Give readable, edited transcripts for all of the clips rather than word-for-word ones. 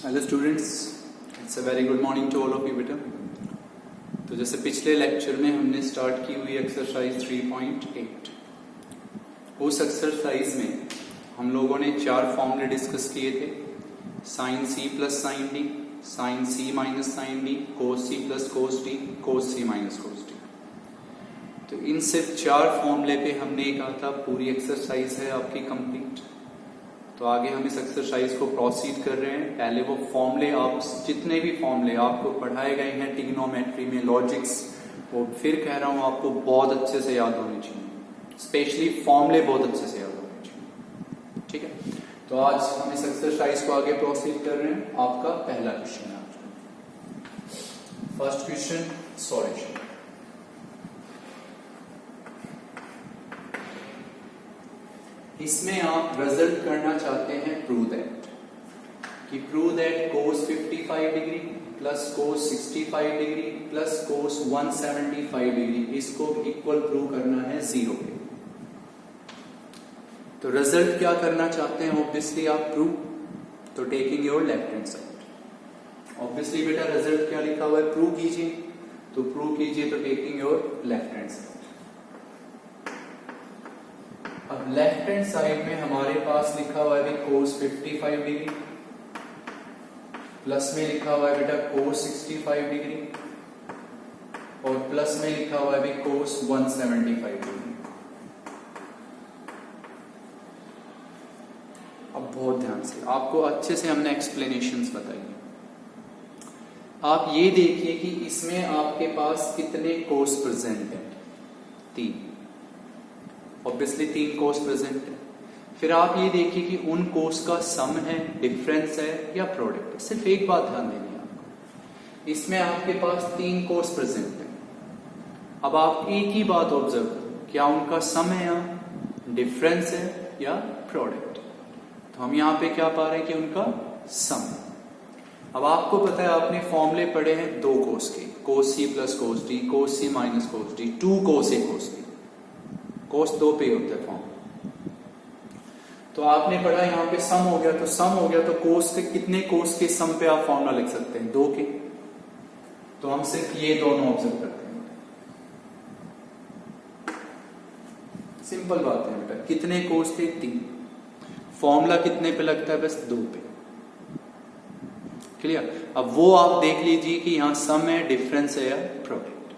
Hello students, it's a very good morning to all of you बेटा। तो जैसे पिछले लेक्चर में हमने स्टार्ट की हुई एक्सरसाइज 3.8, उस एक्सरसाइज में हम लोगों ने 4 फॉर्मूले डिस्कस किए थे। Sine C plus sine D, sine C minus sine D, cos C plus cos D, cos C minus cos D. तो इन सिर्फ 4 फॉर्मूले पे हमने कहा था पूरी एक्सरसाइज है आपकी कंप्लीट। तो आगे हम इस एक्सरसाइज को प्रोसीड कर रहे हैं। पहले वो फॉर्मूले, आप जितने भी फॉर्मूले आपको पढ़ाए गए हैं ट्रिग्नोमेट्री में, लॉजिक्स, वो फिर कह रहा हूं आपको बहुत अच्छे से याद होने चाहिए। स्पेशली फॉर्मूले बहुत अच्छे से याद होने चाहिए, ठीक है। तो आज हम इस एक्सरसाइज को आगे प्रोसीड कर रहे हैं। आपका पहला क्वेश्चन है आज का। First question solution. इसमें आप रिजल्ट करना चाहते हैं प्रूव दैट, कि prove that cos 55 degree plus cos 65 degree plus cos 175 degree, इसको इक्वल प्रूव करना है 0 पे। तो रिजल्ट क्या करना चाहते हैं? ऑब्वियसली आप प्रूव, तो taking your left hand side. Obviously बेटा रिजल्ट क्या लिखा हुआ है? प्रूव कीजिए, तो प्रूव कीजिए तो taking your left hand side. अब लेफ्ट हैंड साइड में हमारे पास लिखा हुआ है कोस 55 डिग्री, प्लस में लिखा हुआ है बेटा कोस 65 डिग्री, और प्लस में लिखा हुआ है कोस 175 डिग्री। अब बहुत ध्यान से, आपको अच्छे से हमने एक्सप्लेनेशंस बताई। आप ये देखिए कि इसमें आपके पास कितने कोस प्रेजेंट है? 3। ऑब्वियसली 3 कोस प्रेजेंट है। फिर आप ये देखिए कि उन कोस का सम है, डिफरेंस है या प्रोडक्ट है। सिर्फ एक बात ध्यान देनी है आपको, इसमें आपके पास 3 कोस प्रेजेंट है। अब आप एक ही बात ऑब्जर्व करो, क्या उनका सम है या डिफरेंस है या प्रोडक्ट? तो हम यहां पे क्या पा रहे हैं कि उनका सम। अब आपको पता है, आपने फॉर्मूले पढ़े हैं 2 कोस के, कोस C plus cos D, cos C minus cos D, 2 कोस ए कोस डी। कोस 2 पे होता है फॉर्म। तो आपने पढ़ा यहां पे सम हो गया, तो सम हो गया, तो कोस के कितने कोस के सम पे आप फॉर्मूला लिख सकते हैं? 2 के। तो हम सिर्फ ये दोनों ऑब्जर्व करते हैं। सिंपल बात है बेटा, कितने कोस थे? 3। फॉर्मूला कितने पे लगता है? बस 2 पे। क्लियर? अब वो आप देख लीजिए कि यहां सम है, डिफरेंस है या प्रोडक्ट।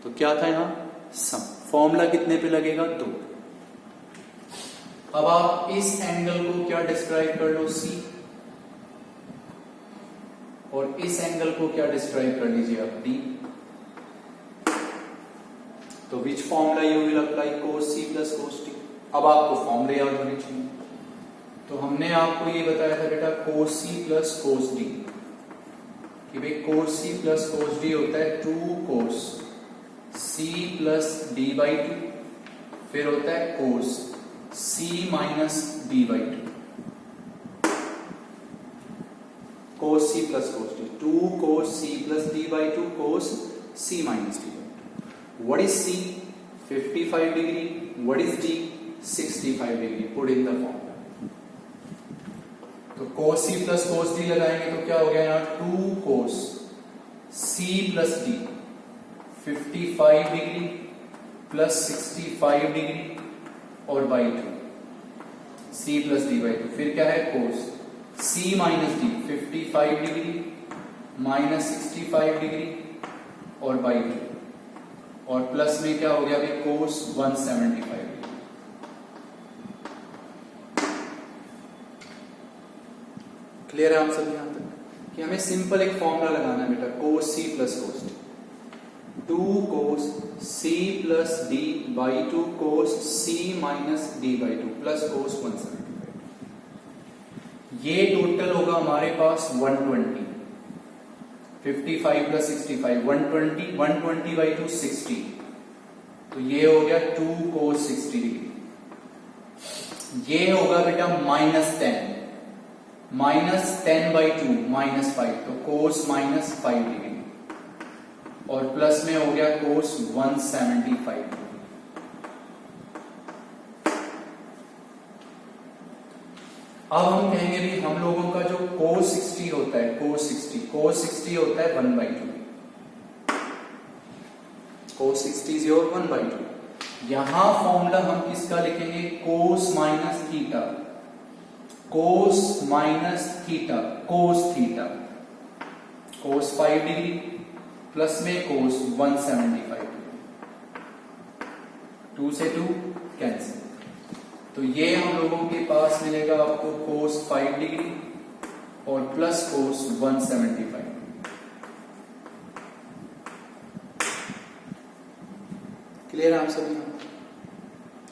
तो क्या था यहां? सम। फॉर्मूला कितने पे लगेगा? 2। अब आप इस एंगल को क्या डिस्क्राइब कर लो? C। और इस एंगल को क्या डिस्क्राइब कर लीजिए आप? D। तो which formula you will apply? Cos C plus cos D। अब आपको फॉर्मूले याद होने चाहिए। तो हमने आपको ये बताया था बेटा cos C plus cos D, कि भाई कोस C प्लस कोस D होता है 2 cos C plus D by 2, फिर होता है cos C minus D by 2। Cos C plus cos D, 2 cos C plus D by 2 cos C minus D by 2। What is C? 55 degree. What is D? 65 degree. Put in the formula. तो कोस C plus cos D लगाएंगे तो क्या हो गया यहाँ? 2 cos C plus D 55 degree plus 65 degree और by 2, C plus D by 2। फिर क्या है? Cos C minus D 55 degree minus 65 degree और बाई 2, और प्लस में क्या हो गया? कोस 175 डिग्री। क्लियर है आप सब यहां तक? कि हमें सिंपल एक फॉर्मूला लगाना है बेटा, cos C plus cos D, 2 cos C plus D by 2 cos C minus D by 2 plus cos 175। ये टोटल होगा हमारे पास 120। 55 प्लस 65 120, 120 बाई 2 60। तो ये हो गया 2 कोस 60 डिग्री। ये होगा बेटा माइनस 10, माइनस 10 बाई 2 माइनस 5, तो कोस माइनस 5 डिग्री, और प्लस में हो गया कोस 175। अब हम कहेंगे भी हम लोगों का जो cos 60 होता है, cos 60 होता है 1/2। cos 60 is your 1/2। यहां फॉर्मूला हम किसका लिखेंगे, cos minus theta, cos minus theta, cos theta, cos 5 degree plus में cos 175 डिग्री, 2 से 2 कैंसिल। तो ये हम लोगों के पास मिलेगा आपको cos 5 डिग्री और प्लस cos 175। क्लियर आप सभी?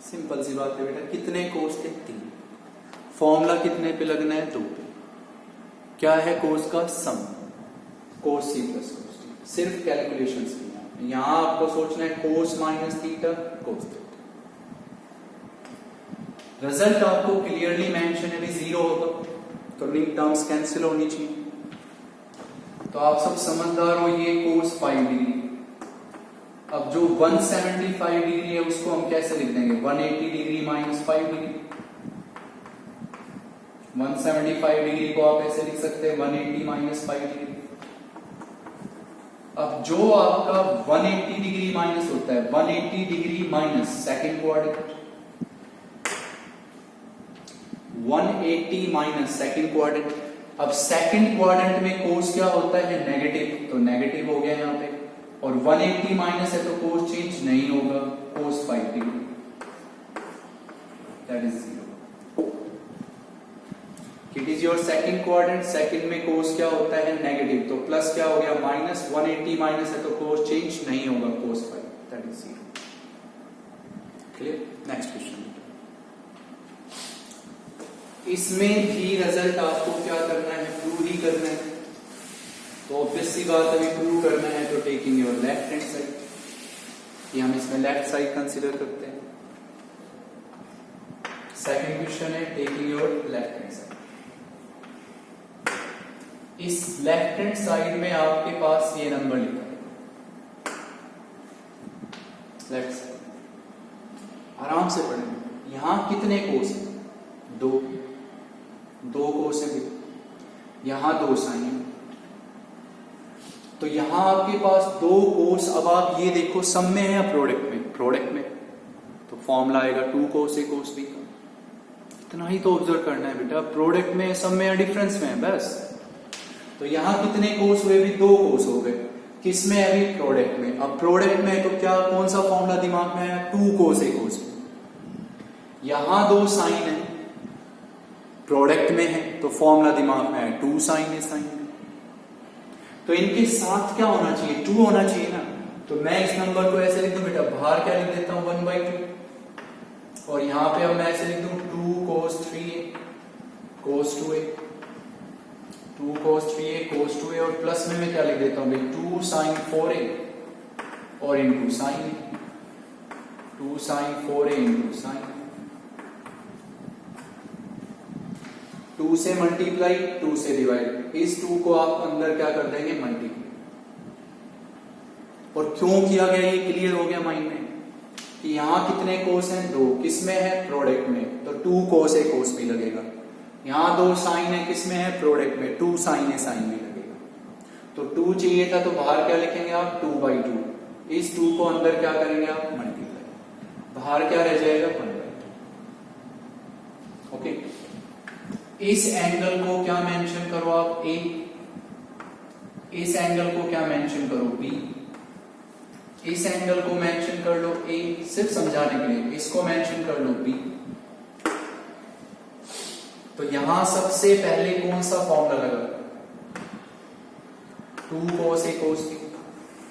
सिंपल सी बात है बेटा, कितने कोस थे, 3। फॉर्मूला कितने पे लगना है, 2 पे। क्या है कोस का सम, कोस सी प्लस कोस टी। सिर्फ कैलकुलेशंस की, यहां आपको सोचना है कोस minus theta, cos theta. Result आपको क्लियरली मेंशन है, 0 होगा तो लिंक टर्म्स कैंसिल होनी चाहिए। तो आप सब समझदार हो, ये कोस 5 डिग्री। अब जो 175 डिग्री है उसको हम कैसे लिख देंगे, 180 डिग्री माइनस 5 डिग्री। 175 डिग्री को आप ऐसे लिख सकते हैं 180 माइनस 5 डिग्री। अब जो आपका 180 डिग्री माइनस होता है, 180 degree minus second quadrant, 180 minus second quadrant. अब सेकंड क्वाड्रेंट में कोस क्या होता है, नेगेटिव, तो नेगेटिव हो गया यहां पे। और 180 माइनस है तो कोस चेंज नहीं होगा, कोस 5 degree, that is 0। It is your second quadrant, second में कोस क्या होता है, नेगेटिव, तो प्लस क्या हो गया माइनस, 180 माइनस है तो कोस चेंज नहीं होगा, कोस 5, that is 0। Clear? Next question. इसमें भी रिजल्ट आपको क्या करना है, प्रूव ही करना है। तो ऑब्वियस सी बात अभी प्रूव करना है तो taking your left hand side, कि हम इसमें लेफ्ट साइड कंसीडर करते हैं। सेकंड क्वेश्चन है taking your left hand side. इस लेफ्ट हैंड साइड में आपके पास ये नंबर लिखा है, लेफ्ट साइड, आराम से पढ़ेंगे। यहां कितने कोस हैं, 2 कोस है, यहां 2 साइन है। तो यहां आपके पास 2 कोस। अब आप ये देखो सम में है या प्रोडक्ट में, प्रोडक्ट में, तो फॉर्मूला आएगा 2 कोस ए कोस बी का। इतना ही तो ऑब्जर्व करना है बेटा, प्रोडक्ट में, सम में या डिफरेंस में है, बस। तो यहां कितने कोस हुए, भी 2 कोस हो गए। किस में है, अभी प्रोडक्ट में। अब प्रोडक्ट में तो क्या, कौन सा फॉर्मूला दिमाग में है, 2 कोस ए कोस बी। यहां 2 साइन है, प्रोडक्ट में है तो फॉर्मूला दिमाग में है 2 साइन ए साइन। तो इनके साथ क्या होना चाहिए, 2 होना चाहिए ना। तो मैं इस नंबर को ऐसे लिख दूं बेटा, बाहर क्या लिख देता हूं 1/2, और यहां पे अब मैं ऐसे लिख दूं 2 cos 3a cos 2a, 2 cos 3a cos 2a, और प्लस में मैं क्या लिख देता हूं भाई 2 sin 4a और into sine, 2 sin 4a into sine. 2 से मल्टीप्लाई, 2 से डिवाइड, इस 2 को आप अंदर क्या कर देंगे, मल्टीप्लाई। और क्यों किया गया ये क्लियर हो गया माइंड में, कि यहां कितने कोस हैं, 2। किसमें है, प्रोडक्ट में, तो 2 कोस ए कोस भी लगेगा। यहां 2 साइन है, किसमें है, प्रोडक्ट में, 2 साइन ए साइन भी लगेगा। तो 2 चाहिए था तो बाहर क्या लिखेंगे आप, 2/2। इस 2 को अंदर क्या करेंगे आप, मल्टीप्लाई, बाहर क्या रह जाएगा, 1/2। ओके। इस एंगल को क्या मेंशन करो आप, ए। इस एंगल को क्या मेंशन करो, बी। इस एंगल को मेंशन कर लो ए, सिर्फ समझाने के लिए। इसको मेंशन कर लो बी। तो यहां सबसे पहले कौन सा फॉर्मूला लगा, 2 cos a cos b।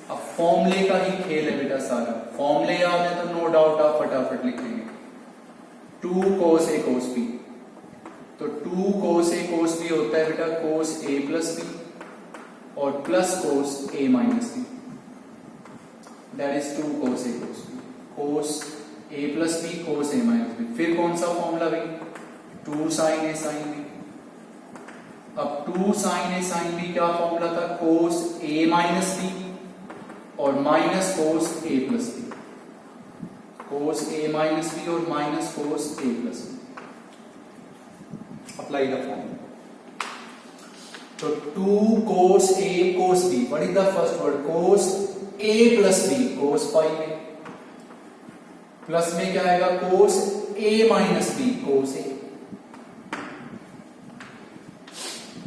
अब फॉर्मूले का ही खेल है बेटा सारा, फॉर्मूले याद है तो नो डाउट आप फटाफट लिख लेंगे। 2 cos a cos b, तो 2 cos a cos b होता है बेटा cos a प्लस b और plus cos a minus b, that is 2 cos a cos b, cos a plus b cos a minus b। फिर कौन सा formula भी, 2 sin a sin b। अब 2 sin a sin b क्या formula था, cos a minus b और minus cos a plus b, cos a minus b और minus cos a plus b। Apply the formula. तो 2 cos A cos B, what is the first word? cos A plus B, cos 5A, plus में क्या आएगा? cos A minus B, cos A,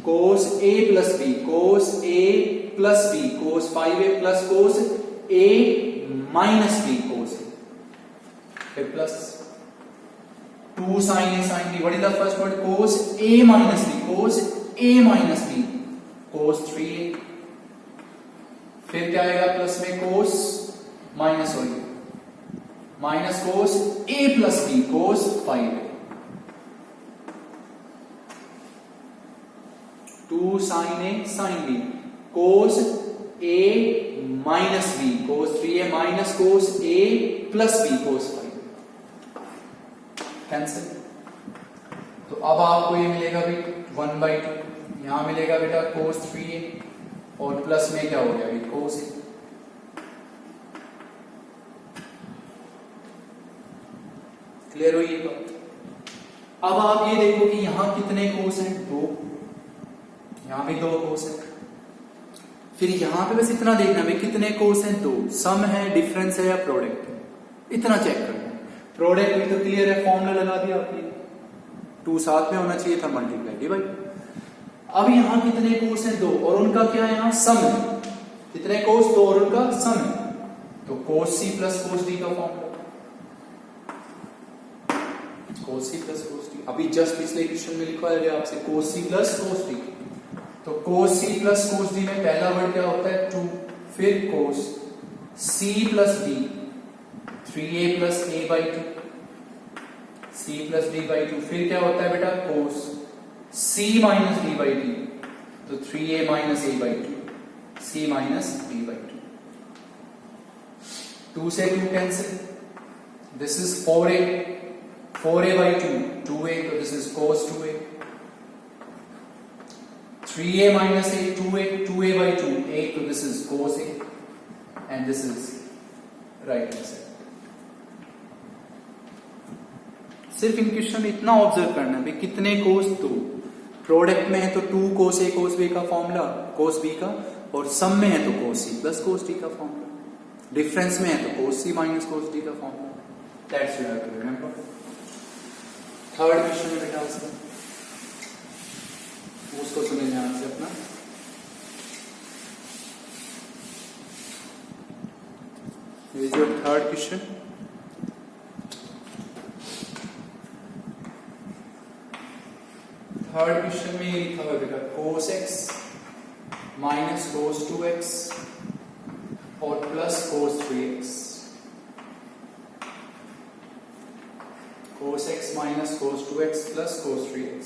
cos A plus B, cos A plus B, cos 5A plus cos A minus B, cos A, फिर plus 2 sin A sin B, what is the first word? cos A minus B, cos A minus B, cos 3A, फिर क्या आएगा? Plus में cos minus हो minus cos A plus B, cos 5A, 2 sin A sin B, cos A minus B, cos 3A minus cos A plus B, cos 5A, cancel. तो अब आपको ये मिलेगा भी 1/2, यहां मिलेगा बेटा cos 3A और प्लस में क्या हो गया अभी? cos A। क्लियर हुई ये बात? अब आप ये देखो कि यहां कितने cos हैं? 2, यहां भी 2 cos हैं, फिर यहां पे बस इतना देखना भाई कितने cos हैं? 2, सम है, डिफरेंस है या प्रोडक्ट है, इतना चेक करना। प्रोडक्ट भी तो क्लियर है, फॉर्मूला लगा दिया आपने, 2 साथ में होना चाहिए था, मल्टीप्लाई डिवाइड। अब यहां कितने cos हैं? 2, और उनका क्या है? यहां सम है, कितने cos? 2 और उनका सम है, तो cos C plus cos D का formula, cos C plus cos D। अभी जस्ट पिछले क्वेश्चन में लिखा है आपसे cos C plus cos D, तो cos C plus cos D में पहला वर्ड क्या होता है? 2, फिर cos C plus D, 3A plus A by 2, C plus D by 2, फिर क्या होता है बेटा? cos C minus D by D, तो 3A minus A by 2, C minus D by 2, 2 से 2 cancel, this is 4A, 4A by 2, 2A, तो this is cos 2A, 3A minus A, 2A, 2A by 2, A, तो this is cos A, and this is right hand side। सिर्फ इन question में इतना observe करना है कितने cos? 2, product में है तो 2 cos A cos B का फॉर्मूला, cos B का, और सम में है तो cos C plus cos D का फॉर्मूला, डिफरेंस में है तो cos C minus cos D का फॉर्मूला। That's you have to remember. Third question में बेटा उसको सुने ध्यान से अपना। This is your third question। Third question में ये लिखा हुआ बेटा cos x minus cos 2x और plus cos 3x, cos x minus cos 2x plus cos 3x,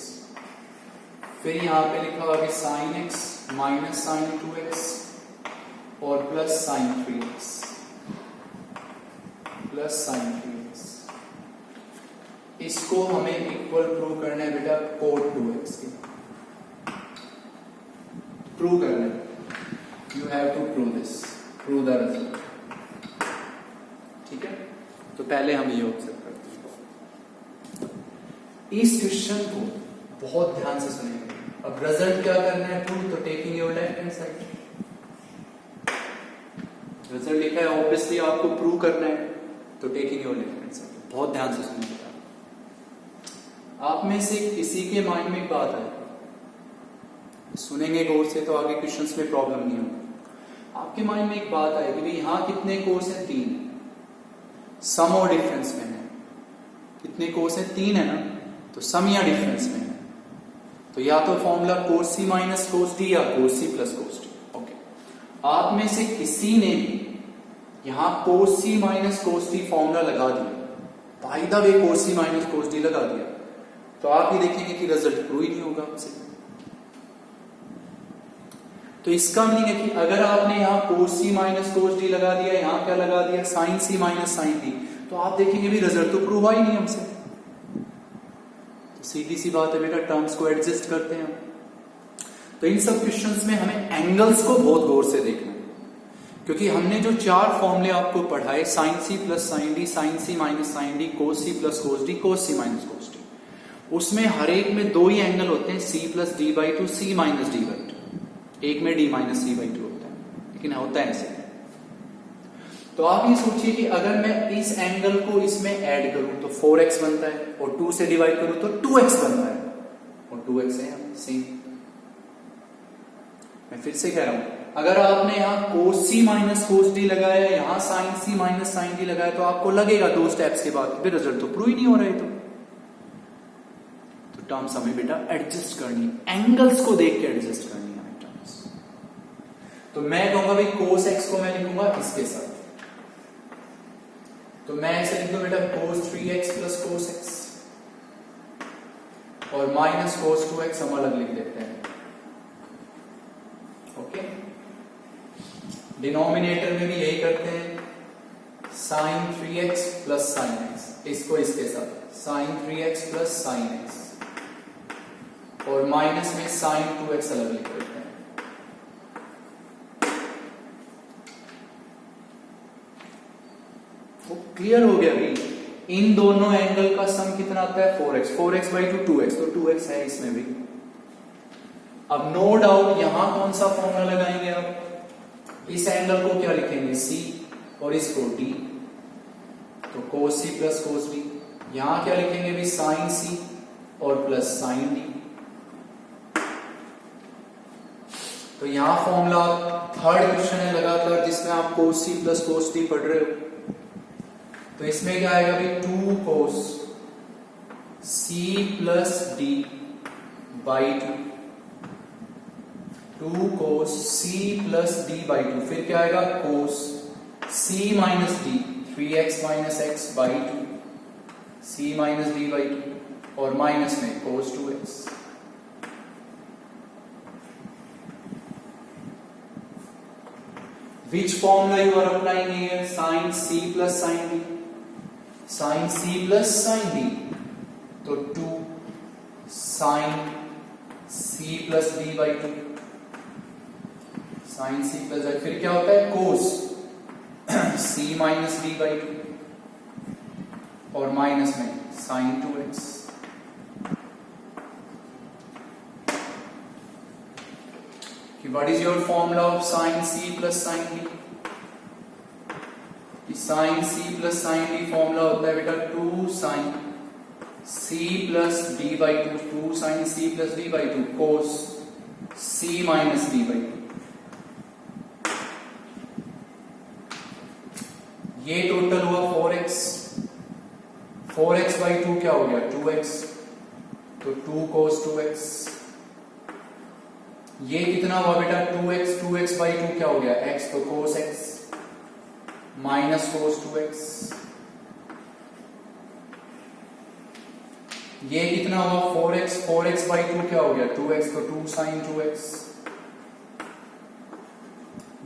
फिर यहां पे लिखा हुआ कि sin x minus sin 2x और plus sin 3x, plus sin 3x। इसको हमें इक्वल प्रूव करना है बेटा cot 2x के, प्रूव करना है, you have to prove this, prove the result. ठीक है, तो पहले हम ये ऑब्जर्व करते हैं, इस क्वेश्चन को बहुत ध्यान से सुनेंगे। अब रिजल्ट क्या करना है प्रूव, तो taking your left hand side, result लिखा है ऑब्वियसली आपको प्रूव करना है, तो taking your left hand side. बहुत ध्यान से सुनिए, आप में से किसी के माइंड में एक बात है, सुनेंगे गौर से तो आगे क्वेश्चंस में प्रॉब्लम नहीं होगी। आपके माइंड में एक बात है कि भाई यहां कितने कोर्स हैं? 3, सम और डिफरेंस में है, कितने कोर्स हैं? 3 है ना, तो सम या डिफरेंस में है, तो या तो formula cos C minus cos D या cos C plus cos D। Okay, आप में से किसी ने यहां cos C minus cos D formula लगा दिया, by the way cos C minus cos D लगा दिया, तो आप ये देखेंगे कि रिजल्ट प्रूव ही नहीं होगा आपसे। तो इसका मीनिंग है कि अगर आपने यहां cos C minus cos D लगा दिया, यहां क्या लगा दिया sin C minus sin D, तो आप देखेंगे भी रिजल्ट तो प्रूव हुआ ही नहीं हमसे। तो सीधी सी बात है बेटा, टर्म्स को एडजस्ट करते हैं। तो इन सब क्वेश्चंस में हमें एंगल्स को बहुत गौर से देखना है, क्योंकि हमने जो 4 फॉर्मूले आपको पढ़ाए, sin C plus sin D, sin C minus sin D, cos C plus cos D, cos C minus cos D, उसमें हर एक में दो ही एंगल होते हैं, c plus D by two, C minus D by two, एक में d minus C by two होता है, लेकिन होता है ऐसे। तो आप ये सोचिए कि अगर मैं इस एंगल को इसमें ऐड करूं तो 4x बनता है, और 2 से डिवाइड करूं तो 2x बनता है, और 2x है सेम। मैं फिर से कह रहा हूं, अगर आपने यहां cos c minus cos d लगाया, यहां sin c minus sin d लगाया, तो आपको लगेगा दो स्टेप्स के बाद फिर रिजल्ट तो प्रूव ही नहीं हो रहा है। तो टर्म्स हमें बेटा एडजस्ट करनी, एंगल्स को देख के एडजस्ट करनी है हमें टर्म्स। तो मैं कहूंगा भाई cos x को मैं लिखूंगा इसके साथ, तो मैं ऐसे लिख दूं बेटा cos 3x plus cos x, और माइनस cos 2x हम अलग लिख देते हैं। ओके, डिनोमिनेटर में भी यही करते हैं, sin 3x plus sin x, इसको इसके साथ sin 3x plus sin x, और माइनस में sin 2x अलग लिख देते हैं। वो क्लियर हो गया भाई, इन दोनों एंगल का सम कितना आता है 4x, 4x बाई 2 2x, तो 2x है इसमें भी। अब नो डाउट यहां कौन सा फॉर्मूला लगाएंगे, आप इस एंगल को क्या लिखेंगे c, और इसको d, तो cos c plus cos d। यहां क्या लिखेंगे भी sin c और प्लस sin d। तो यहां फॉर्मूला थर्ड क्वेश्चन है लगातार जिसमें आप cos c plus cos d पढ़ रहे हो, तो इसमें क्या आएगा भी 2 cos c plus d by 2 cos c plus d by 2, फिर क्या आएगा cos c minus d 3x minus x by 2, c minus d by 2, और माइनस में cos 2x। Which formula you are applying here? Sin c plus sin d, sin c plus sin d, तो 2 sin c plus d by 2, sin c plus d, फिर क्या होता है cos c minus d by 2, और minus में sin 2x। What is your formula of sin c plus sin d? sin c plus sin d formula होता है बेटा 2 sin c plus d by 2, 2 sin c plus d by 2 cos c minus d by 2। ये total हुआ 4x, 4x by 2 क्या हो गया 2x, तो 2 cos 2x। ये कितना हुआ बेटा 2x, 2x by 2 क्या हो गया x, तो cos x minus cos 2x। ये कितना हुआ 4x, 4x by 2 क्या हो गया 2x, तो 2 sin 2x।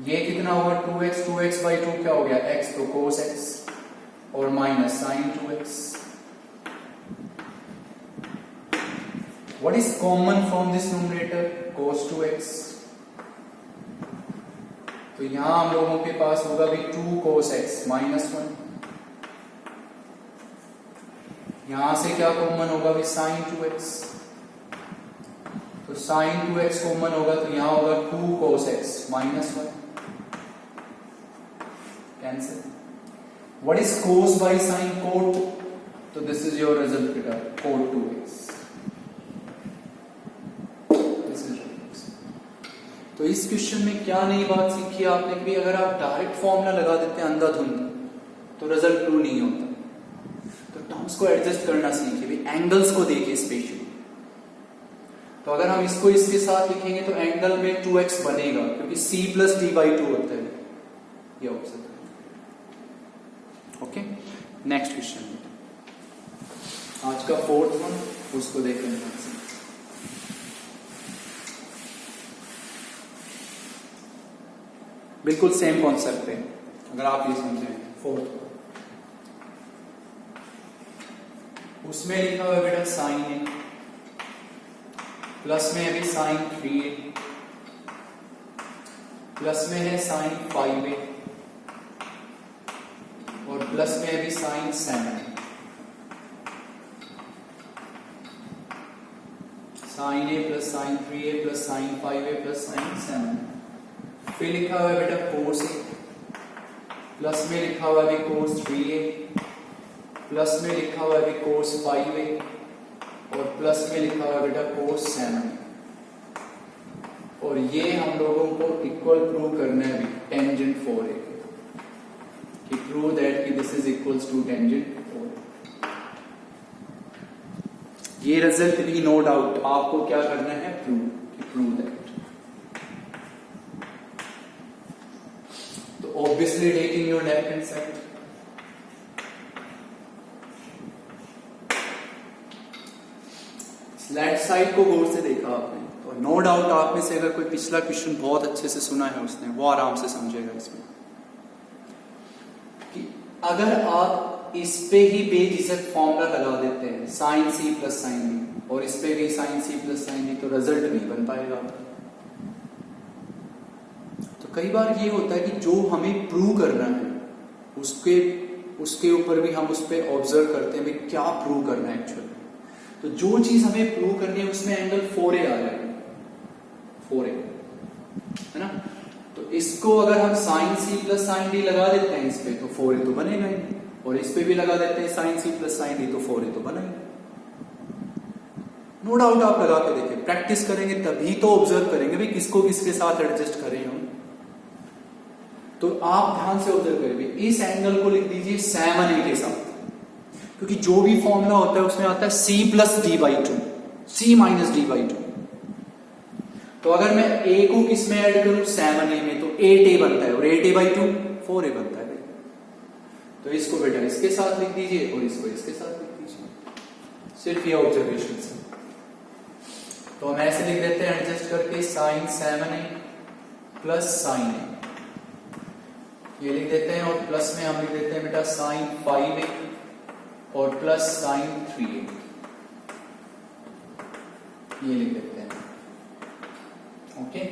ये कितना हुआ 2x, 2x by 2 क्या हो गया x, तो cos x, और minus sin 2x। What is common from this numerator? Cos 2x। तो यहां हम लोगों के पास होगा भी 2 cos x माइनस 1। यहां से क्या कॉमन होगा भी sin 2x, तो sin 2x कॉमन होगा, तो यहां होगा 2 cos x minus 1, cancel. What is cos by sin? Cot। तो दिस इज योर रिजल्ट बेटा cot 2x। तो इस क्वेश्चन में क्या नई बात सीखी आपने कि अगर आप डायरेक्ट फॉर्मूला लगा देते हैं अंधाधुंध तो रिजल्ट ट्रू नहीं होता। तो टर्म्स को एडजस्ट करना सीखिए भी, एंगल्स को देखिए स्पेशली। तो अगर हम इसको इसके साथ लिखेंगे तो एंगल में 2x बनेगा क्योंकि c प्लस d बाई 2 होता है, ये ऑप्शन है। ओके, नेक्स्ट क्वेश्चन आज का 4th वन, उसको देख लेंगे। बिल्कुल सेम कॉन्सेप्ट है अगर आप ये समझें। 4th उसमें लिखा हुआ है बेटा साइन ए, प्लस में है भी साइन 3a, प्लस में है साइन 5a, और प्लस में है भी sine 7। Sine A plus sine 3a plus sine 5a plus sine 7। फिर लिखा हुआ है बेटा कोस ए, प्लस में लिखा हुआ है कोस 3a, प्लस में लिखा हुआ है कोस 5a, और प्लस में लिखा हुआ है बेटा कोस 7। और ये हम लोगों को इक्वल प्रूव करना है अभी टेंजेंट 4a, कि प्रूव दैट कि this is equals to tangent 4। ये रिजल्ट भी नो डाउट आपको क्या करना है, प्रूव दैट। तो obviously taking your left hand side, left side को गौर से देखा आपने तो नो डाउट आप में से अगर कोई पिछला क्वेश्चन बहुत अच्छे से सुना है उसने, वो आराम से समझेगा इसमें कि अगर आप इस पे ही बेझिझक फॉर्मूला लगा देते हैं sine C plus sine B, और इस पे भी sine C plus sine B, तो रिजल्ट नहीं बन पाएगा। तो कई बार ये होता है कि जो हमें प्रूव करना है उसके ऊपर भी हम उस पर ऑब्जर्व करते हैं भाई क्या प्रूव करना है एक्चुअली। तो जो चीज हमें प्रूव करनी है उसमें एंगल 4a आ जाएगा, 4a है ना। तो इसको अगर हम sine C plus sine D लगा देते हैं इस पे, तो 4a तो बनेगा ही, और इस पे भी लगा देते हैं sine C plus sine D, तो 4a तो बनेगा। नो डाउट आप लगा के देखिए, प्रैक्टिस करेंगे तभी तो ऑब्जर्व करेंगे भाई किसको किसके साथ एडजस्ट करें हम। तो आप ध्यान से ऑब्जर्व करेंगे, इस एंगल को लिख दीजिए 7a के साथ, क्योंकि जो भी फॉर्मूला होता है उसमें आता है c plus D by to, c minus D by to. तो अगर मैं a को किस में ऐड करूं 7a में, तो 8a बनता है, और 8a बाई टू 4a बनता है। तो इसको बेटा इसके साथ लिख दीजिए और इसको इसके साथ लिख दीजिए, सिर्फ ये ऑब्जर्वेशन से। तो हम ऐसे लिख देते हैं एडजस्ट करके sign 7a plus sign a, ये लिख देते हैं, और प्लस में हम लिख देते हैं बेटा साइन 5a और प्लस साइन 3a, ये लिख देते हैं। ओके,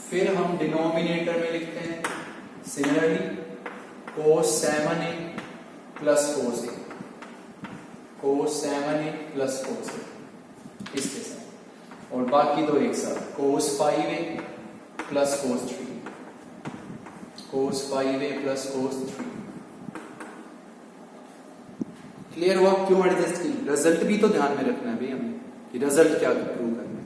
फिर हम डिनोमिनेटर में लिखते हैं similarly cos 7a plus cos a, cos 7a plus cos a इसके साथ, और बाकी दो एक साथ cos 5a plus cos 3, cos 5a plus cos 3। Clear हुआ क्यों एडजस्ट की? रिजल्ट भी तो ध्यान में रखना है भाई हमें कि रिजल्ट क्या प्रूव करना है।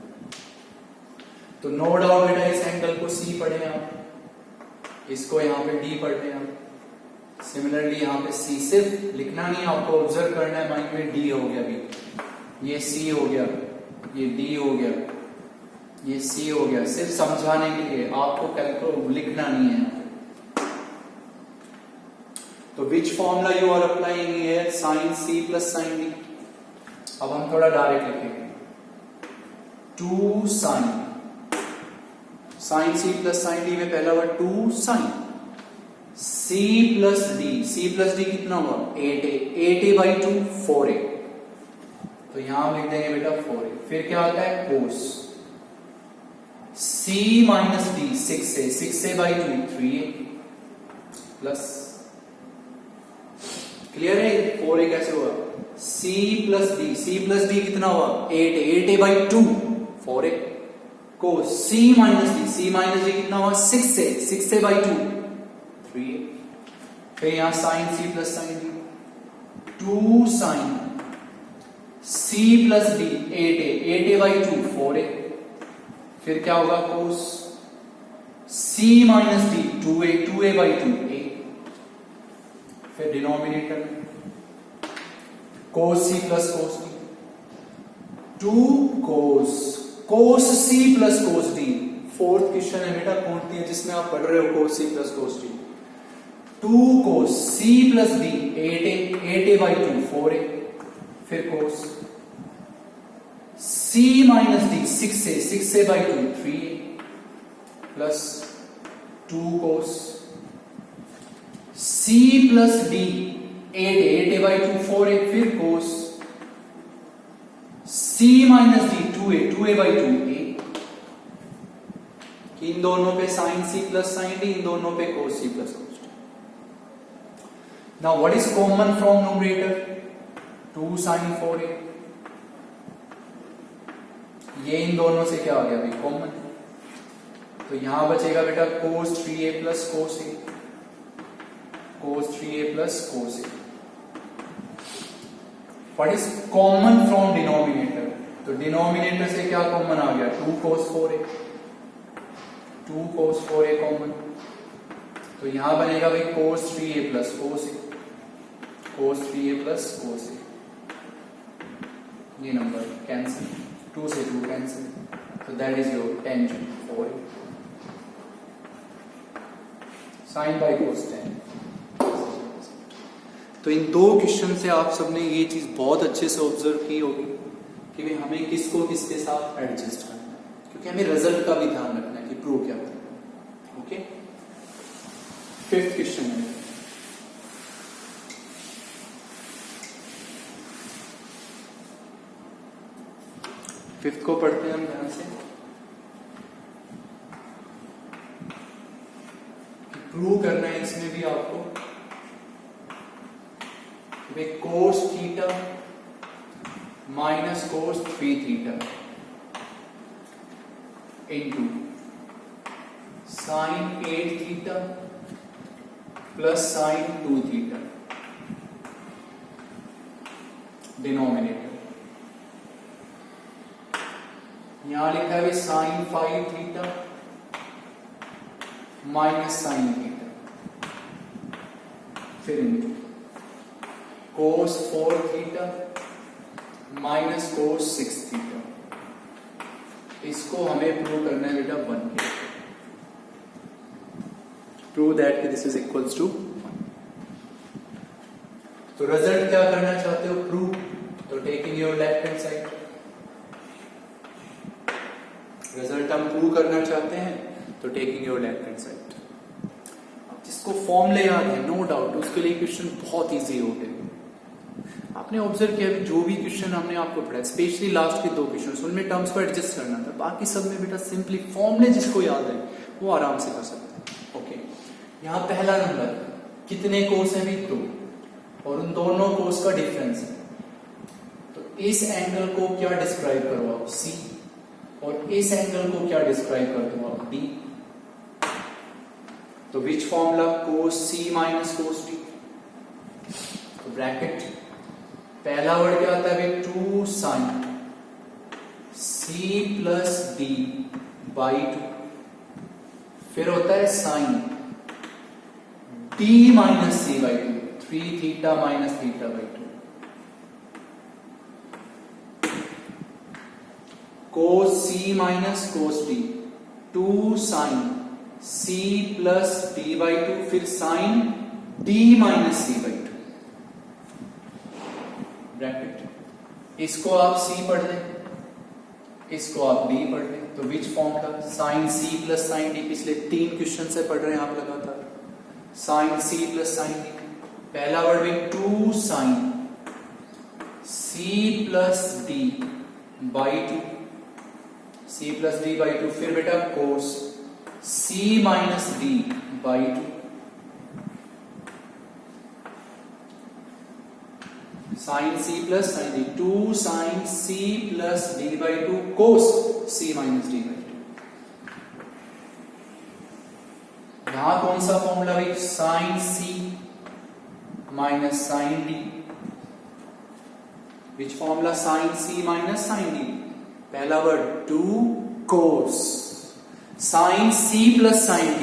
तो नो डाउट बेटा इस एंगल को C पढ़े आप, इसको यहाँ पे D पढ़े आप। सिमिलरली यहाँ पे C, सिर्फ लिखना नहीं आपको ऑब्जर्व करना है माइंड में। D हो गया, भी ये C हो गया, ये D हो गया, ये C हो गया, सिर्फ समझाने के लिए, आपको कैलकुलेट लिखना नहीं है। तो which formula you are applying here, sine C plus sine D. अब हम थोड़ा डायरेक्ट लिखेंगे, 2 sine, sine C plus sine D में पहला word 2 sine, C plus D कितना हुआ 8a, 8a बाई 2 4a, तो यहां हम लिख देंगे बेटा 4a। फिर क्या आता है cos, c minus D 6a, 6a by 2 3a plus, clear है 4a कैसे हुआ, c प्लस डी कितना हुआ 8a, 8a बाई 2 4a, को c माइनस डी कितना हुआ 6a, 6a बाई 2 3a। फिर यहां sine c plus sine D, 2 sine c plus D 8a, 8a by 2 4a। फिर क्या होगा cos c minus D 2a, 2a by 2 a। फिर denominator में cos c plus cos d, 2 cos c plus cos d। Fourth question है बेटा कौन है जिसमें आप पढ़ रहे हो cos c plus cos d, 2 cos c plus d 8a, 8a by 2 4a। फिर cos c minus d 6a, 6a by 2 3a plus 2 cos c plus d 8a, 8a by 2 4a। फिर cos c minus d 2a, 2a by 2a। इन दोनों पे sine c plus sine d, इन दोनों पे cos c plus cos d। Now what is common from numerator, 2 sin 4a ये इन दोनों से क्या आ गया भाई, कॉमन। तो यहां बचेगा बेटा cos 3a plus cos a, cos 3a plus cos a। What is common from denominator? तो डिनोमिनेटर से क्या कॉमन आ गया, 2 cos 4a, 2 cos 4a common. तो यहां बनेगा भाई cos 3a plus cos a, cos 3a plus cos a। ये number cancel, 2 से 2 कैंसिल, तो that is your tangent 4a sine by cos 10। तो इन दो क्वेश्चन से आप सबने ये चीज बहुत अच्छे से ऑब्जर्व की होगी कि भाई हमें किसको किसके साथ एडजस्ट करना है, क्योंकि हमें रिजल्ट का भी ध्यान रखना है कि प्रूव क्या करना है। ओके, फिफ्थ क्वेश्चन है, फिफ्थ को पढ़ते हैं हम ध्यान से। प्रूव करना है इसमें भी आपको कि cos theta minus cos 3 theta into sine 8 theta plus sine 2 theta denominator. यहां लिखा है sine 5 theta minus sine theta, फिर into cos 4 theta minus cos 6 theta. इसको हमें प्रूव करना है बेटा 1 के, prove that this is equals to 1। तो रिजल्ट क्या करना चाहते हो, प्रूव। तो taking your left hand side, result हम प्रूव करना चाहते हैं तो taking your left hand side. अब जिसको फॉर्मूले याद है नो डाउट उसके लिए क्वेश्चन बहुत इजी हो गए। आपने ऑब्जर्व किया जो भी क्वेश्चन हमने आपको पढ़ा, स्पेशली लास्ट के 2 क्वेश्चन, उनमें टर्म्स को एडजस्ट करना था, बाकी सब में बेटा सिंपली फॉर्मूले जिसको याद है वो आराम से कर सकता है। ओके, यहाँ पहला नंबर कितने कोस है भी 2, और उन दोनों कोस का डिफरेंस है। तो इस एंगल को क्या डिस्क्राइब करो आप, C, और इस एंगल को क्या डिस्क्राइब कर दो आप, D। तो which formula, cos C minus cos D। तो ब्रैकेट, पहला वर्ड क्या आता है, 2 sine C plus D by 2, फिर होता है sine D minus C by 2, 3 theta minus theta by 2। cos C minus cos D, 2 sine C plus D by 2, फिर sine D minus C by 2 bracket. इसको आप C पढ़ लें, इसको आप D पढ़ लें। तो which formula, sine C plus sine D, पिछले 3 क्वेश्चन से पढ़ रहे हैं आप लगातार, sine C plus sine D। पहला वर्ड में 2 sine C plus D by 2, C plus D by 2, फिर बेटा cos C minus D by 2, sine C plus sine D, 2 sine C plus D by 2 cos C minus D by 2। यहां कौन सा formula भाई, sine C minus sine D। Which formula, sine C minus sine D। पहला word 2 कोस sign C plus sine D,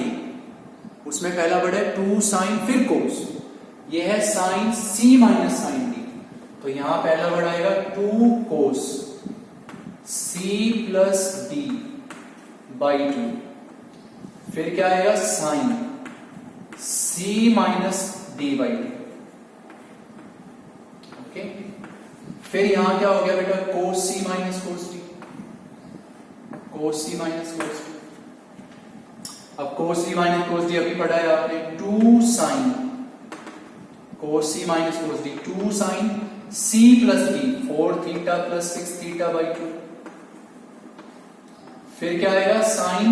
उसमें पहला word है 2 sign फिर cos, यह है sine C minus sine D। तो यहां पहला वर्ड आएगा 2 cos C plus D by 2, फिर क्या आएगा sine C minus D by 2। Okay, फिर यहां क्या हो गया बेटा, cos C minus cos D, cos C minus cos D। अब cos C minus cos D अभी पढ़ा है आपने, 2 sine cos C minus cos D, 2 sine C plus D, 4 theta plus 6 theta by 2, फिर क्या आएगा sine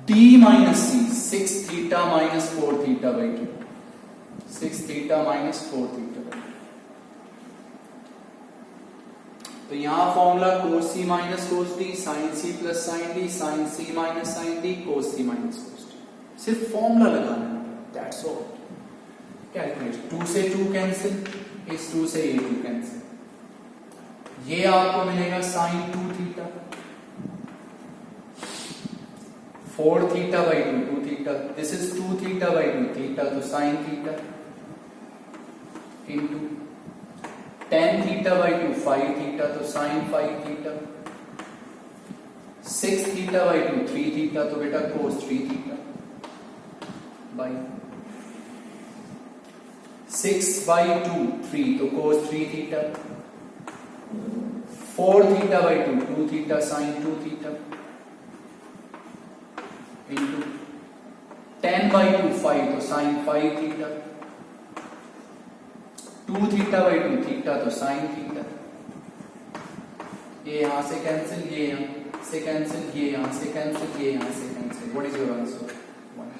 D minus C, 6 theta minus 4 theta by 2, 6 theta minus 4 theta by 2। तो यहाँ formula cos c minus cos d, sin c plus sin d, sin c minus sin d, cos c minus cos d. सिर्फ formula लगाना है, that's all. Calculate. 2 से 2 cancel, इस 2 से ये 2 cancel. ये आपको मिलेगा sin 2 theta, 4 theta by 2, 2 theta. This is 2 theta by 2 theta, तो sin theta into 10 theta by 2 5 theta, तो sin 5 theta. 6 theta by 2 3 theta, तो बेटा cos 3 थीटा बाई 6 बाई 2 3, तो cos 3 theta. 4 theta by 2 2 theta sin 2 theta into 10 by 2 5, तो sin 5 theta. 2 theta by 2 theta, तो sin theta. ये यहां से cancel, ये यहां से कैंसिल, ये यहां से कैंसिल, ये यहां से cancel. What is your answer? 1.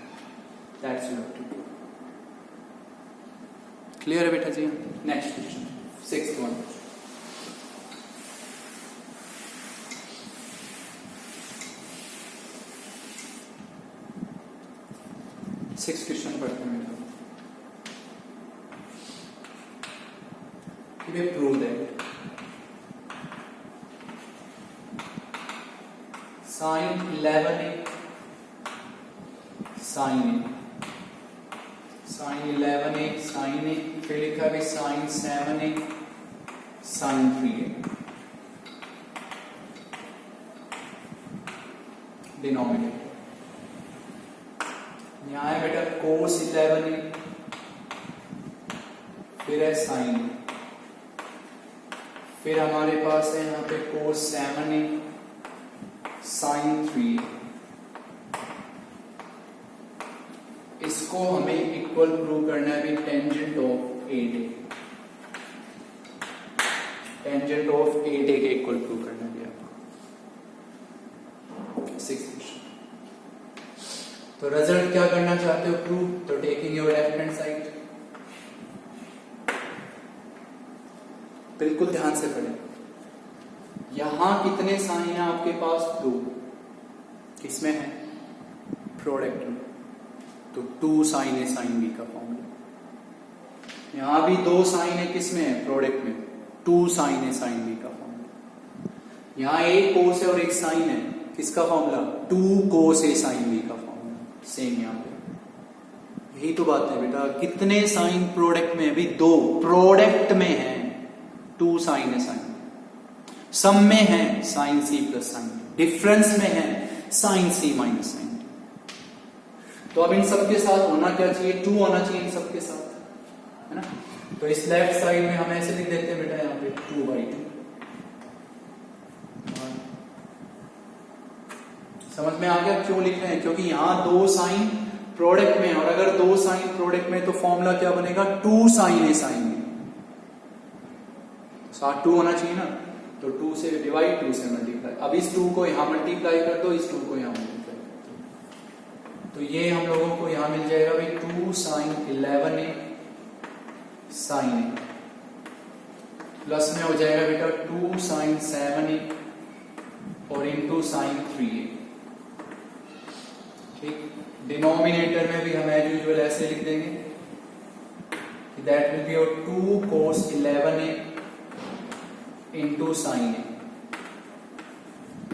That's your 2. Clear है बेटा जी? Next question, 6th one. Six question पढ़ते हैं. Prove that sin 11a sin a, sin 11a sin a, फिर लिखा है sin 7a sin 3a. Denominator यहाँ है बेटा cos 11a, फिर है sin, फिर हमारे पास है यहाँ पे cos 7a sin 3a. इसको हमें इक्वल प्रूव करना है tangent of 8a, tangent of 8a के इक्वल प्रूव करना है आपको. 6th question. तो रिजल्ट क्या करना चाहते हो प्रूव? तो taking your left hand side. बिल्कुल ध्यान से पढ़ें. यहां कितने साइन है आपके पास? 2. किसमें है? प्रोडक्ट में. तो 2 साइन है साइन बी का फॉर्मूला. यहां भी 2 साइन है, किसमें है? प्रोडक्ट में. 2 साइन है साइन बी का फॉर्मूला. यहां एक कोस है और एक साइन है, किसका फॉर्मूला? 2 कोस ए साइन बी का फॉर्मूला. सेम यहां पे. यही तो बात है बेटा. कितने साइन प्रोडक्ट में? अभी 2 प्रोडक्ट में है. 2 साइन है साइन, सम में है sine C plus sine, difference में है साइन सी माइनस साइन. तो अब इन सबके साथ होना क्या चाहिए? 2 होना चाहिए इन सबके साथ, है ना. तो इस लेफ्ट साइड में हम ऐसे लिख देते हैं बेटा, यहाँ पे 2/2. समझ में आ गया क्यों लिख रहे हैं? क्योंकि यहां 2 साइन प्रोडक्ट में, और अगर 2 साइन प्रोडक्ट में तो फॉर्मूला क्या बनेगा? 2 साइन है साइन में. साथ 2 होना चाहिए ना. तो 2 से डिवाइड, 2 से मल्टीप्लाई. अब इस 2 को यहां मल्टीप्लाई कर दो, इस 2 को यहां मल्टीप्लाई कर दो. तो ये हम लोगों को यहां मिल जाएगा भाई 2 sign 11a sign A, plus में हो जाएगा बेटा 2 साइन 7a और इंटू साइन 3a. ठीक. डिनोमिनेटर में भी हम एज यूजुअल ऐसे लिख देंगे कि that will be your 2 cos 11a into sine A,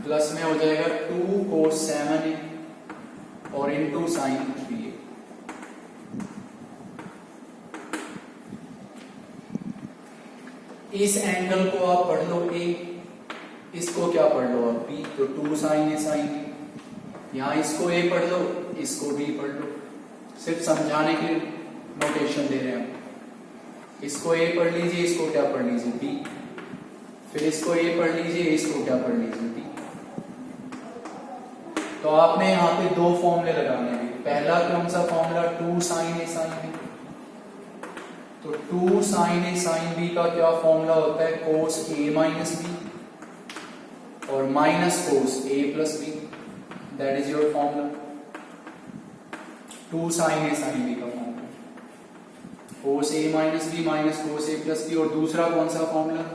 plus में हो जाएगा 2 cos 7a और इंटू साइन 3a. इस एंगल को आप पढ़ लो a, इसको क्या पढ़ लो आप? b. तो 2 साइन ए साइन b. यहां इसको a पढ़ लो, इसको b पढ़ लो. सिर्फ समझाने के लिए नोटेशन दे रहे हैं. इसको a पढ़ लीजिए, इसको क्या पढ़ लीजिए? b. फिर इसको a पढ़ लीजिए, इसको क्या पढ़ लीजिए? b. तो आपने यहाँ पे 2 फॉर्मूले लगाने हैं. पहला कौन सा formula? 2 sine A sine b. तो 2 साइन ए साइन b का क्या फॉर्मूला होता है? cos a माइनस b और minus cos a plus b. That is your formula. 2 sine A sine b का formula cos a minus b minus cos a plus b. और दूसरा कौन सा formula?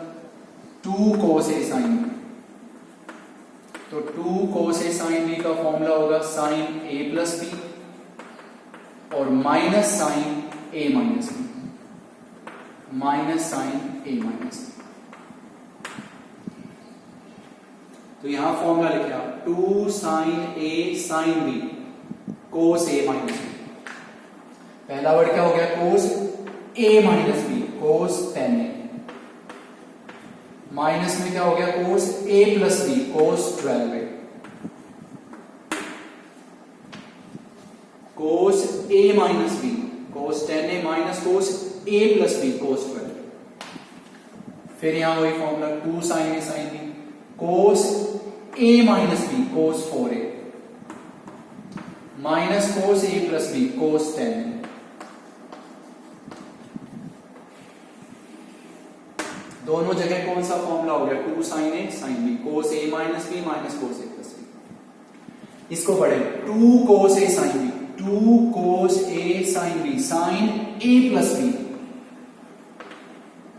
2 cos A sin B। तो 2 cos A sin B का formula होगा sin A plus B और minus sin A minus B, minus sin A minus B। तो यहां फॉर्मूला लिखे आप 2 sin A sin B cos A minus B। पहला word क्या हो गया cos A minus B, cos 10A। Minus में क्या हो गया cos A plus B, cos 12A। cos A minus B, cos 10A minus cos A plus B, cos 12A। फिर यहां वही formula 2 sin A sin B cos A minus B, cos 4A minus cos A plus B, cos 10A। दोनों जगह कौन सा formula हो गया 2 sin A sin B, cos A minus B minus cos A plus B। इसको पढ़े 2 cos A sin B, 2 cos A sin B, sin A plus B।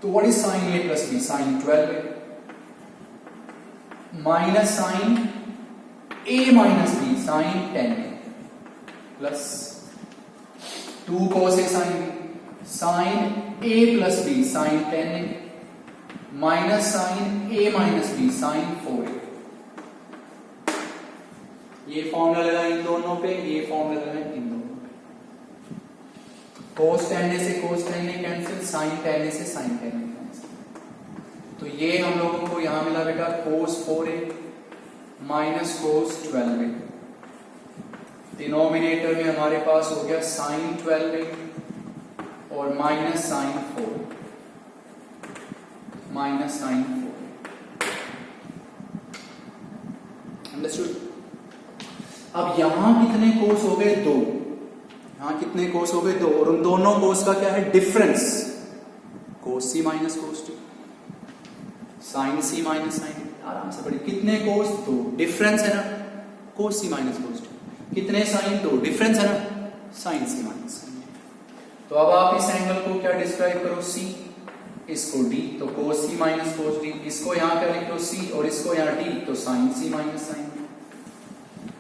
तो what is sin A plus B? sin 12A minus sin A minus B, sin 10A plus 2 cos A sin B, sin A plus B, sin 10A minus sin A minus B, sin 4A। ये formula लगा इन दोनों पे, ये formula लगा इन दोनों पे। cos 10A से cos 10A cancel, sin 10A से sin 10A कैंसिल। तो ये हम लोगों को यहां मिला बेटा cos 4A minus cos 12A। Denominator में हमारे पास हो गया sin 12A और minus sin 4, minus sin 4। Understood? अब यहां कितने कोस हो गए? 2। यहां कितने कोस हो गए? 2। और उन दोनों कोस का क्या है? Difference cos C minus cos D, sin C minus sin D। आराम से पढ़िए। कितने कोस? 2। डिफरेंस है ना cos C minus cos D। कितने साइन? 2। डिफरेंस है ना sin C minus sin D। तो अब आप इस एंगल को क्या डिस्क्राइब करो? C, इसको D, तो cos C minus cos D। इसको यहां क्या लिख लो? C, और इसको यहां D, तो sin C minus sin D।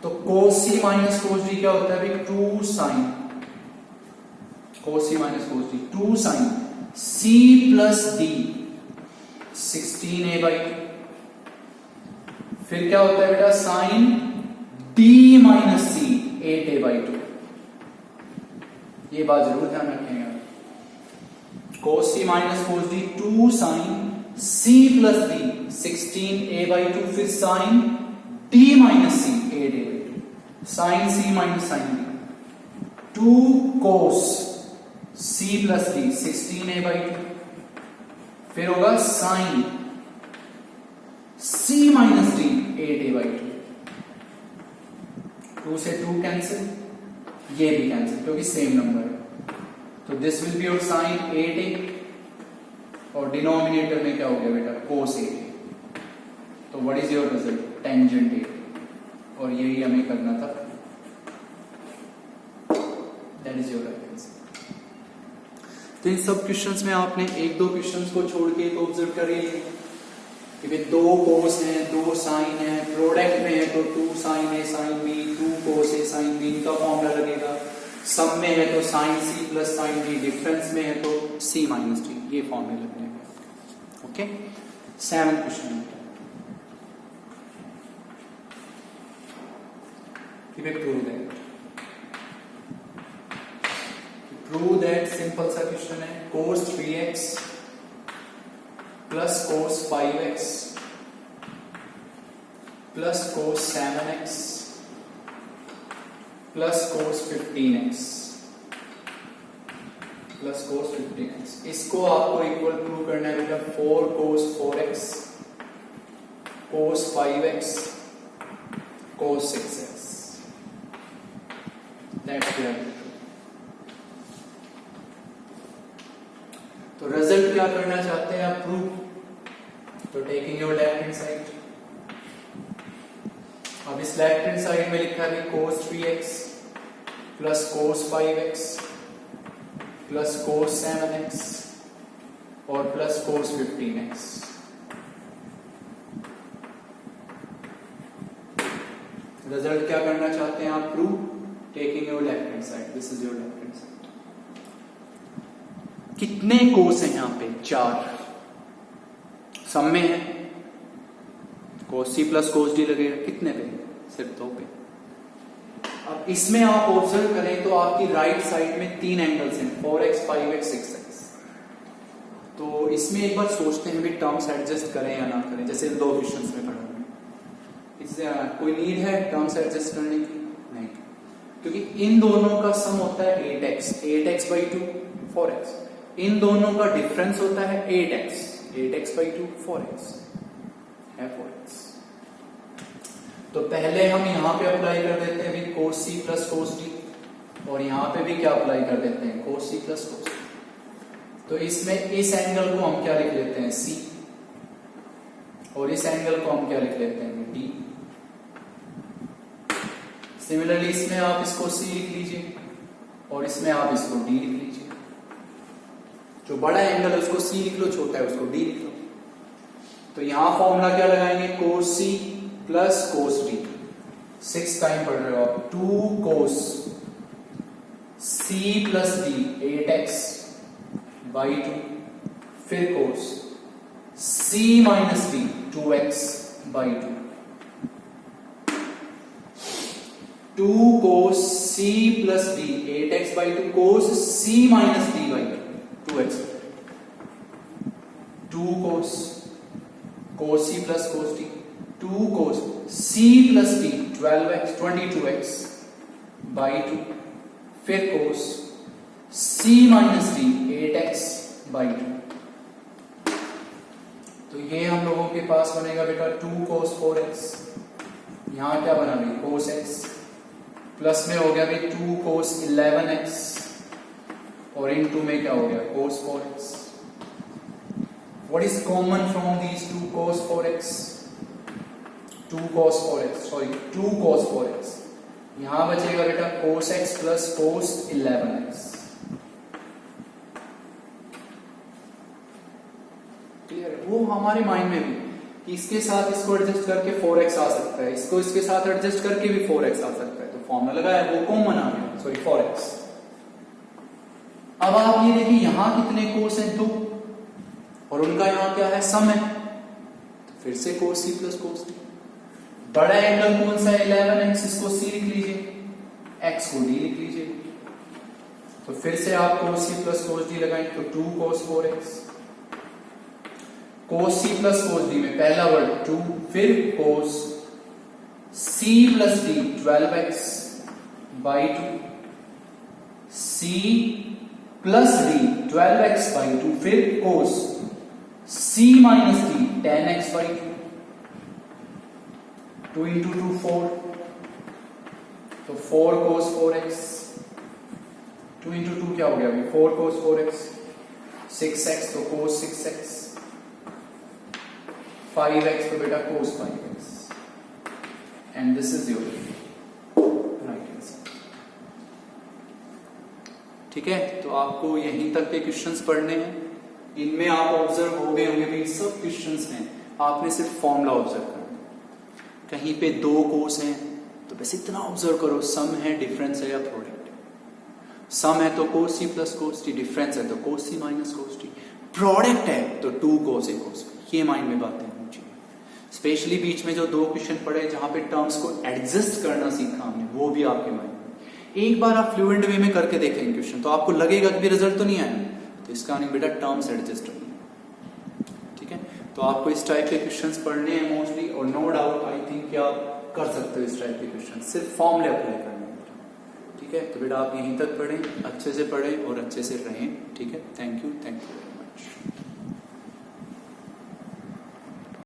तो cos C minus cos D क्या होता है भाई? 2 sin cos C minus cos D, 2 sin C plus D 16A/2। फिर क्या होता है बेटा? sin D minus C 8A/2। ये बात जरूर ध्यान रखेंगे। cos C minus cos D 2 sin C plus D 16A/2, फिर sin D minus C 8A/2, sin C minus sin D 2 cos C plus D 16A/2, फिर होगा sin C minus D 8A/2। 2 से 2 cancel, ये भी cancel क्योंकि same number है। तो this will be your sin 8A और डिनोमिनेटर में क्या हो गया बेटा? cos 8A। तो what is your result? Tangent 8। और यही हमें करना था। That is your answer. तो इन सब क्वेश्चंस में आपने 1-2 क्वेश्चंस को छोड़ के तो ऑब्जर्व करिए कि भाई 2 cos है, 2 sin है, प्रोडक्ट में है तो 2 sin A sin B, 2 cos A sin B का फॉर्मूला लगेगा। सम में है तो sin C plus sin D, difference में है तो C माइनस D, ये फॉर्मूला लगने का। Okay, 7th question. Prove that simple सा क्वेश्चन है। cos 3x plus cos 5x plus cos 7x plus cos 15x plus cos 15x, इसको आपको इक्वल प्रूव करना है बेटा 4 cos 4x cos 5x cos 6x। That's clear. तो result क्या करना चाहते हैं आप? प्रूव। तो taking your left hand side, अब इस लेफ्ट हैंड साइड में लिखा है cos 3x plus cos 5x plus cos 7x और प्लस cos 15x। रिजल्ट क्या करना चाहते हैं आप? Prove taking your left hand side, this is your left hand side. कितने कोस हैं यहाँ पे? 4। सम में है कोस सी प्लस कोस डी लगेगा कितने पे? सिर्फ 2 पे। अब इसमें आप ऑब्जर्व करें तो आपकी राइट साइड में 3 एंगल्स हैं, 4x 5x 6x। तो इसमें एक बार सोचते हैं भी टर्म्स एडजस्ट करें या ना करें, जैसे 2 क्वेश्चंस में पढ़ा हमने। इससे कोई नीड है टर्म्स एडजस्ट करने की? नहीं, क्योंकि इन दोनों का सम होता है 8x, 8x by 2 4x। इन दोनों का डिफरेंस होता है 8x, 8x by 2 4x है 4x। तो पहले हम यहां पे अप्लाई कर देते हैं भी cos c plus cos d, और यहां पे भी क्या अप्लाई कर देते हैं? cos c plus cos d। तो इसमें इस एंगल को हम क्या लिख लेते हैं? c, और इस एंगल को हम क्या लिख लेते हैं? d। सिमिलरली इसमें आप इसको c लिख लीजिए और इसमें आप इसको d लिख लीजिए। जो बड़ा एंगल है उसको c लिख लो, छोटा है उसको d लिख लो। तो यहां फॉर्मूला क्या लगाएंगे? cos c plus cos d। 6 time पढ़ रहे हो आप, 2 cos c plus d 8x by 2, फिर cos c minus d 2x by 2, 2 cos c plus d 8x by 2 cos c minus d by 2x, 2 cos c plus cos d, 2 cos c plus d 12x 22x by 2, फिर cos c minus d 8x by 2। तो ये हम लोगों के पास बनेगा बेटा 2 cos 4x, यहां क्या बना भाई? cos x, प्लस में हो गया भाई 2 cos 11x, और इनटू में क्या हो गया? cos 4x। What is common from these 2 cos 4x? 2 cos 4x, sorry 2 cos 4x। यहां बचेगा बेटा cos x plus cos 11x। Clear है? वो हमारे माइंड में भी कि इसके साथ इसको एडजस्ट करके 4x आ सकता है, इसको इसके साथ एडजस्ट करके भी 4x आ सकता है, तो फॉर्मूला लगाया, वो कॉमन आ गया, सॉरी 4x। अब आप ये देखिए यहां कितने कोस हैं? 2, और उनका यहां क्या है? सम है, तो फिर से cos c plus cos d। बड़ा एंगल कौन सा है? 11x, इसको c लिख लीजिए, x को d लिख लीजिए। तो फिर से आप cos c plus cos d लगाएं तो 2 cos 4x, cos c plus cos d में पहला वर्ड 2, फिर cos c plus d 12x by 2, c plus d 12x by 2, फिर cos c minus d 10x by 2, 2 into 2 4, तो 4 cos 4x, 2 into 2 क्या हो गया अभी? 4 cos 4x, 6x तो cos 6x, 5x तो बेटा cos 5x, and this is your right answer। ठीक है, तो आपको यहीं तक के क्वेश्चंस पढ़ने हैं। इनमें आप ऑब्जर्व हो गए होंगे भाई, सब क्वेश्चंस में आपने सिर्फ फॉर्मूला ऑब्जर्व करना। कहीं पे 2 कोस हैं तो बस इतना ऑब्जर्व करो, सम है, डिफरेंस है या प्रोडक्ट है। सम है तो cos c plus cos d, difference है तो cos c minus cos d, product है तो 2 cos a cos b। ये माइंड में बातें होनी चाहिए। स्पेशली बीच में जो 2 क्वेश्चन पढ़े जहां पे टर्म्स को एडजस्ट करना सीखा हमने, वो भी आपके माइंड में। एक बार आप फ्लुएंट वे में करके देखेंगे क्वेश्चन, तो आपको लगेगा कि रिजल्ट तो नहीं आया, तो इसका नहीं बेटा टर्म्स एडजस्ट होंगे। ठीक है, तो आपको इस टाइप के क्वेश्चंस पढ़ने हैं मोस्टली, और नो डाउट आई थिंक कि आप कर सकते हो इस टाइप के क्वेश्चन, सिर्फ फॉर्मूले अप्लाई करने हैं। ठीक है, तो बेटा आप यहीं तक पढ़ें, अच्छे से पढ़ें और अच्छे से रहें। ठीक है, थैंक यू वेरी मच।